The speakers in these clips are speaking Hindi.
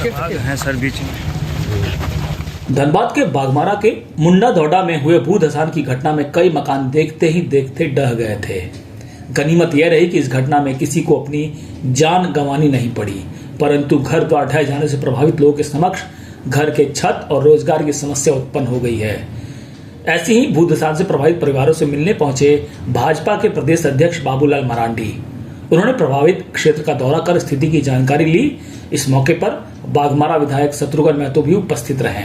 हैं सर बीच में। धनबाद के बागमारा के मुंडा दौडा में हुए भू धसान की घटना में कई मकान देखते ही देखते ढह गए थे। गनीमत यह रही कि इस घटना में किसी को अपनी जान गंवानी नहीं पड़ी, परंतु घर द्वार ढह जाने से प्रभावित लोगों के समक्ष घर के छत और रोजगार की समस्या उत्पन्न हो गई है। ऐसी ही भू धसान से प्रभावित परिवारों से मिलने पहुंचे भाजपा के प्रदेश अध्यक्ष बाबूलाल मरांडी। उन्होंने प्रभावित क्षेत्र का दौरा कर स्थिति की जानकारी ली। इस मौके पर बागमारा विधायक शत्रुघ्न महतो भी उपस्थित रहे।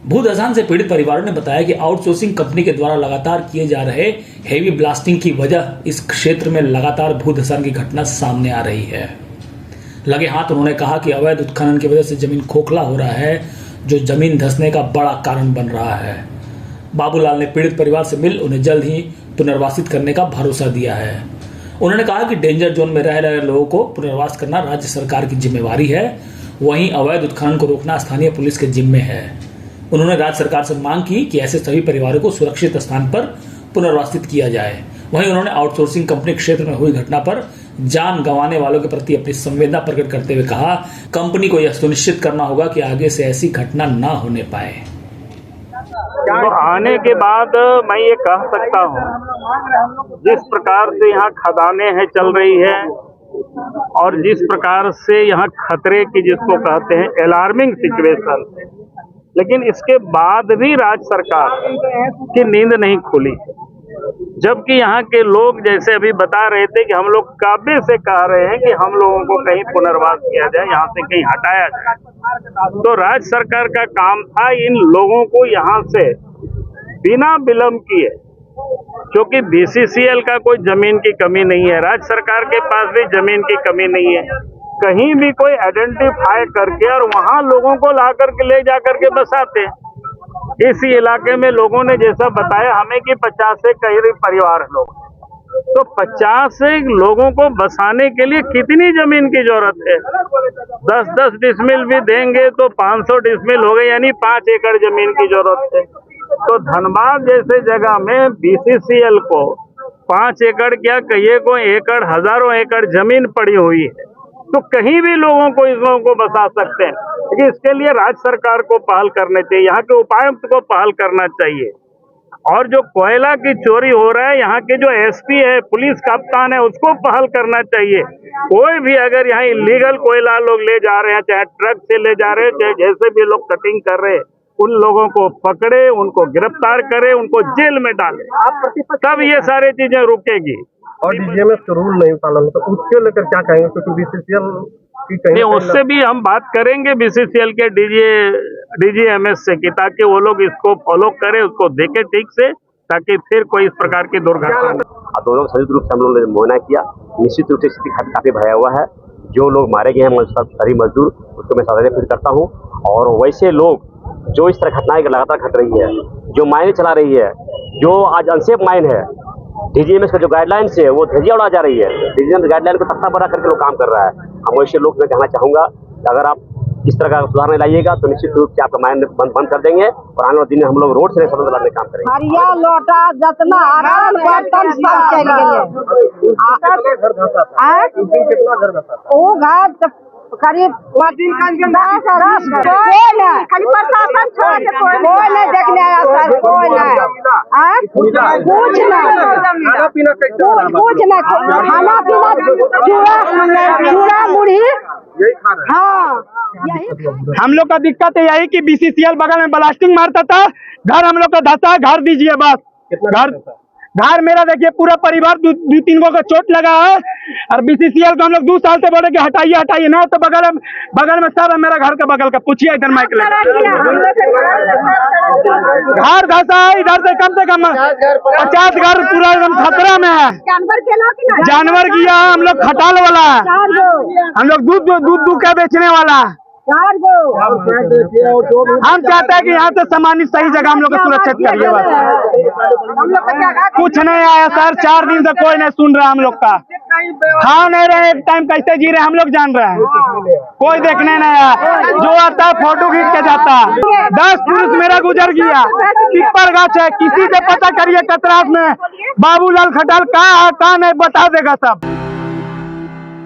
भू धसान से पीड़ित परिवारों ने बताया कि आउटसोर्सिंग कंपनी के द्वारा लगातार किए जा रहे हेवी ब्लास्टिंग की वजह इस क्षेत्र में लगातार भू धसान की घटना सामने आ रही है। लगे हाथ उन्होंने कहा कि अवैध उत्खनन की वजह से जमीन खोखला हो रहा है, जो जमीन धंसने का बड़ा कारण बन रहा है। बाबूलाल ने पीड़ित परिवार से मिल उन्हें जल्द ही पुनर्वासित करने का भरोसा दिया है। उन्होंने कहा कि डेंजर जोन में रह रहे लोगों को पुनर्वास करना राज्य सरकार की जिम्मेवारी है, वहीं अवैध उत्खनन को रोकना स्थानीय पुलिस के जिम्मे है। उन्होंने राज्य सरकार से मांग की कि ऐसे सभी परिवारों को सुरक्षित स्थान पर पुनर्वासित किया जाए। वहीं उन्होंने आउटसोर्सिंग कंपनी क्षेत्र में हुई घटना पर जान गंवाने वालों के प्रति अपनी संवेदना प्रकट करते हुए कहा, कंपनी को यह सुनिश्चित करना होगा कि आगे से ऐसी घटना न होने पाए। तो आने के बाद मैं ये कह सकता हूँ, जिस प्रकार से यहाँ खदानें हैं चल रही है और जिस प्रकार से यहाँ खतरे की जिसको कहते हैं अलार्मिंग सिचुएशन, लेकिन इसके बाद भी राज्य सरकार की नींद नहीं खुली। जबकि यहाँ के लोग जैसे अभी बता रहे थे कि हम लोग काबे से कह रहे हैं कि हम लोगों को कहीं पुनर्वास किया जाए, यहाँ से कहीं हटाया जाए। तो राज्य सरकार का काम था इन लोगों को यहाँ से बिना विलंब किए, क्योंकि बीसीसीएल का कोई जमीन की कमी नहीं है, राज्य सरकार के पास भी जमीन की कमी नहीं है, कहीं भी कोई आइडेंटिफाई करके और वहां लोगों को ला करके ले जा करके बसाते। इसी इलाके में लोगों ने जैसा बताया हमें कि 50 से करीब परिवार लोग, तो 50 लोगों को बसाने के लिए कितनी जमीन की जरूरत है? 10-10 डिसमिल भी देंगे तो 500 डिसमिल हो गए, यानी 5 एकड़ जमीन की जरूरत है। तो धनबाद जैसे जगह में बीसीसीएल को 5 एकड़ क्या कहिए को एकड़ हजारों एकड़ जमीन पड़ी हुई है, तो कहीं भी लोगों को इस लोगों को बसा सकते हैं। लेकिन इसके लिए राज्य सरकार को पहल करनी चाहिए, यहाँ के उपायुक्त को पहल करना चाहिए। और जो कोयला की चोरी हो रहा है, यहाँ के जो एसपी है, पुलिस कप्तान है, उसको पहल करना चाहिए। कोई भी अगर यहाँ इलीगल कोयला लोग ले जा रहे हैं, चाहे ट्रक से ले जा रहे हैं, चाहे जैसे भी लोग कटिंग कर रहे हैं, उन लोगों को पकड़े, उनको गिरफ्तार करे, उनको जेल में डाले, तब ये सारी चीजें रुकेगी। और डीजीएमएस का रूल नहीं पालन, तो उसके लेकर क्या कहेंगे? क्योंकि बीसीसीएल की कहीं उससे भी हम बात करेंगे बीसीसीएल के डीजीएमएस से, कि ताकि वो लोग इसको फॉलो करें, उसको देखें ठीक से, ताकि फिर कोई इस प्रकार की दुर्घटना। दोनों संयुक्त रूप से हम लोगों ने मुआयना किया। निश्चित रूप से स्थिति काफी भया हुआ है। जो लोग मारे गए हैं सभी मजदूर, उसको मैं साझा फील करता हूँ। और वैसे लोग जो इस तरह घटनाएं लगातार घट रही है, जो माइने चला रही है, जो आज अनसेफ माइन है, डीजीएमएस का जो गाइडलाइंस है वो धज्जियां उड़ा जा रही है। डीजीएमएस गाइडलाइन को तख्ता बना करके लोग काम कर रहा है। हम वैसे लोग मैं कहना चाहूंगा, अगर आप इस तरह का सुधार नहीं लाइएगा तो निश्चित रूप से आपका माइंड बंद कर देंगे और आने वाले दिन में हम लोग रोड से संबंध लाने काम करेंगे। हरिया लोटा जतना आराम बर्तन सब चल गए। ओ घर करीब खाली प्रशासन छोड़ के कोई नहीं देखने आया सर, कोई नहीं कुछ नहीं, खाना पीना चूड़ा मुढ़ी। हाँ, हम लोग का दिक्कत है यही कि बीसीसीएल बगल में ब्लास्टिंग मारता था, घर हम लोग का धसा, घर दीजिए बस। घर मेरा देखिए पूरा परिवार 2-3 को चोट लगा है, और बीसीसीएल को हम लोग 2 साल से बोले कि हटाइए हटाइए ना, तो बगल में सब है मेरा घर का बगल का, पूछिए इधर माइक लगा, घर धसा है, इधर से कम 50 घर पूरा एकदम खतरा में है। जानवर गया, हम लोग खटाल वाला है, हम लोग दूध का बेचने वाला। हम चाहते हैं कि यहाँ से सामान्य सही जगह हम लोग सुरक्षित करिए। कुछ नहीं आया सर, 4 दिन से कोई नहीं सुन रहा हम लोग का। खा नहीं रहे, एक टाइम कैसे जी रहे हम लोग जान रहे हैं, कोई देखने नहीं आया। जो आता है फोटो खींच के जाता है। 10 पुरुष मेरा गुजर गया, पिपर गाछ है, किसी से पता करिए कतरास में बाबूलाल खटाल कहाँ है कहाँ नहीं, बता देगा सब।